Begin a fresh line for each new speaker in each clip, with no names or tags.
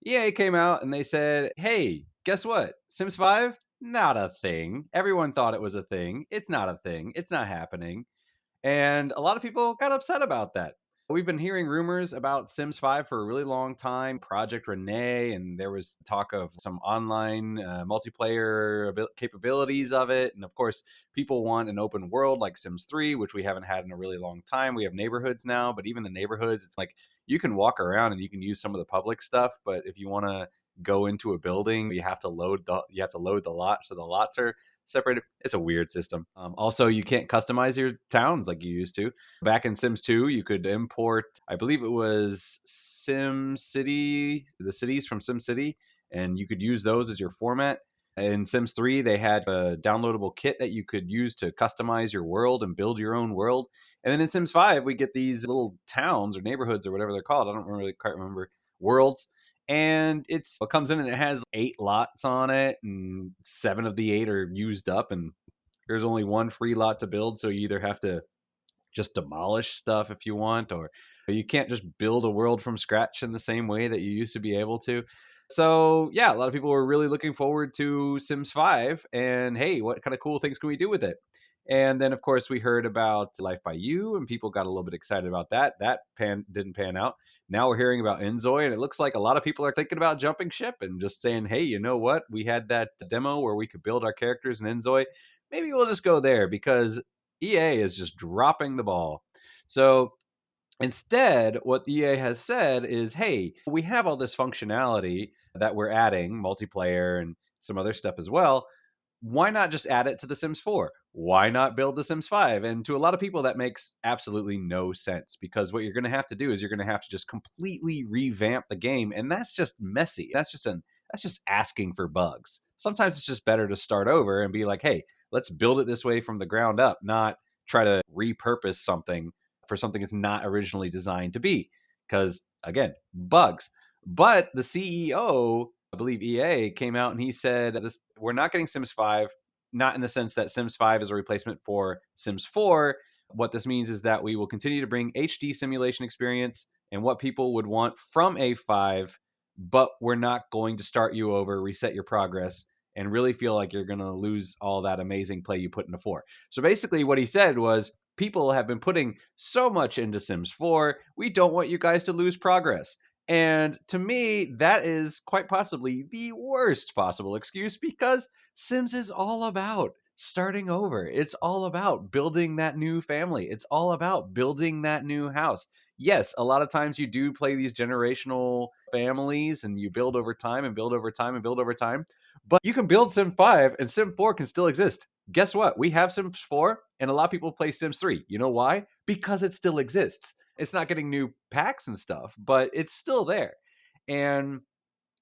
EA came out and they said, "Hey, guess what? Sims 5, not a thing. Everyone thought it was a thing. It's not a thing. It's not happening." And a lot of people got upset about that. We've been hearing rumors about Sims 5 for a really long time, Project Renee, and there was talk of some online multiplayer capabilities of it. And of course, people want an open world like Sims 3, which we haven't had in a really long time. We have neighborhoods now, but even the neighborhoods, it's like you can walk around and you can use some of the public stuff, but if you want to go into a building, you have to load the lot, so the lots are separated. It's a weird system. Also, you can't customize your towns like you used to. Back in Sims 2, you could import, I believe it was Sim City, the cities from Sim City, and you could use those as your format. In Sims 3, they had a downloadable kit that you could use to customize your world and build your own world. And then in Sims 5, we get these little towns or neighborhoods or whatever they're called. I don't really quite remember. Worlds, and it comes in and it has 8 lots on it, and 7 of the 8 are used up, and there's only one free lot to build. So you either have to just demolish stuff if you want, or you can't just build a world from scratch in the same way that you used to be able to. So yeah, a lot of people were really looking forward to Sims 5, and hey, what kind of cool things can we do with it? And then of course we heard about Life by You, and people got a little bit excited about that. Didn't pan out. Now we're hearing about Enzoy, and it looks like a lot of people are thinking about jumping ship and just saying, hey, you know what? We had that demo where we could build our characters in Enzoy. Maybe we'll just go there because EA is just dropping the ball. So instead, what EA has said is, hey, we have all this functionality that we're adding, multiplayer and some other stuff as well. Why not just add it to The Sims 4? Why not build The Sims 5? And to a lot of people, that makes absolutely no sense because what you're going to have to do is you're going to have to just completely revamp the game, and that's just messy. That's just asking for bugs. Sometimes it's just better to start over and be like, hey, let's build it this way from the ground up, not try to repurpose something for something it's not originally designed to be. Because again, bugs. But the CEO, I believe EA, came out and he said this: we're not getting Sims 5, not in the sense that Sims 5 is a replacement for Sims 4. What this means is that we will continue to bring HD simulation experience and what people would want from a 5, but we're not going to start you over, reset your progress, and really feel like you're going to lose all that amazing play you put into 4. So basically, what he said was, people have been putting so much into Sims 4. We don't want you guys to lose progress. And to me, that is quite possibly the worst possible excuse because Sims is all about starting over. It's all about building that new family. It's all about building that new house. Yes, a lot of times you do play these generational families and you build over time and build over time and build over time. But you can build Sim 5 and Sim 4 can still exist. Guess what? We have Sims 4 and a lot of people play Sims 3. You know why? Because it still exists. It's not getting new packs and stuff, but it's still there. And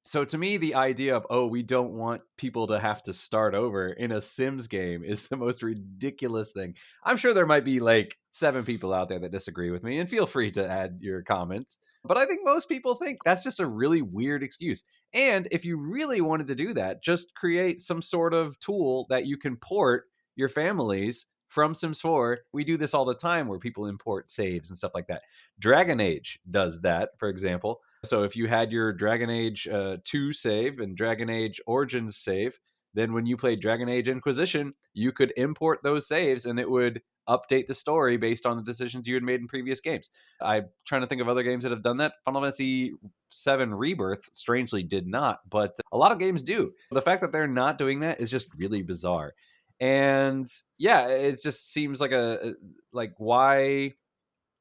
so to me, the idea of, oh, we don't want people to have to start over in a Sims game is the most ridiculous thing. I'm sure there might be like 7 people out there that disagree with me, and feel free to add your comments. But I think most people think that's just a really weird excuse. And if you really wanted to do that, just create some sort of tool that you can port your families from Sims 4. We do this all the time where people import saves and stuff like that. Dragon Age does that, for example. So if you had your Dragon Age 2 save and Dragon Age Origins save, then when you played Dragon Age Inquisition, you could import those saves and it would update the story based on the decisions you had made in previous games. I'm trying to think of other games that have done that. Final Fantasy VII Rebirth strangely did not, but a lot of games do. The fact that they're not doing that is just really bizarre. And yeah, it just seems like like why,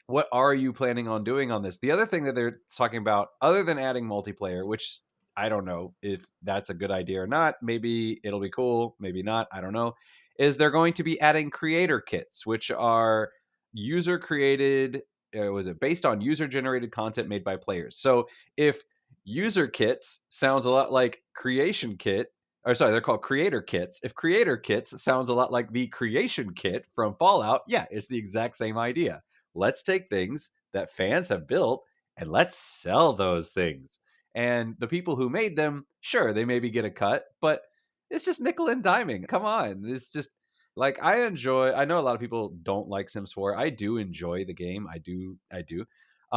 what are you planning on doing on this? The other thing that they're talking about, other than adding multiplayer, which I don't know if that's a good idea or not, maybe it'll be cool, maybe not, I don't know, is they're going to be adding creator kits, which are user created, was it based on user generated content made by players. So if user kits sounds a lot like creation kit, or sorry, they're called creator kits. If creator kits sounds a lot like the creation kit from Fallout, yeah, it's the exact same idea. Let's take things that fans have built and let's sell those things. And the people who made them, sure, they maybe get a cut, but it's just nickel and diming. Come on. It's just like I know a lot of people don't like Sims 4. I do enjoy the game. I do.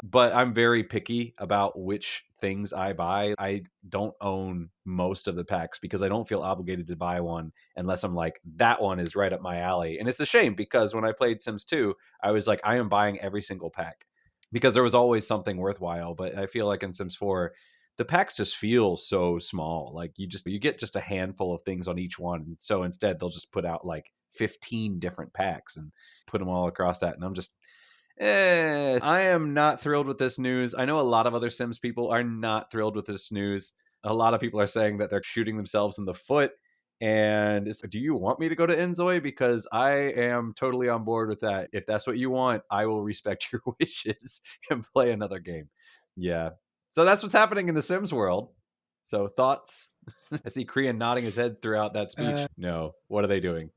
But I'm very picky about which things I buy. I don't own most of the packs because I don't feel obligated to buy one unless I'm like, that one is right up my alley. And it's a shame because when I played Sims 2, I was like, I am buying every single pack because there was always something worthwhile. But I feel like in Sims 4, the packs just feel so small. Like you get just a handful of things on each one. And so instead they'll just put out like 15 different packs and put them all across that. And I'm just I am not thrilled with this news. I know a lot of other Sims people are not thrilled with this news. A lot of people are saying that they're shooting themselves in the foot. And it's, do you want me to go to Enzoy? Because I am totally on board with that. If that's what you want, I will respect your wishes and play another game. Yeah. So that's what's happening in the Sims world. So thoughts? I see Korean nodding his head throughout that speech. No. What are they doing?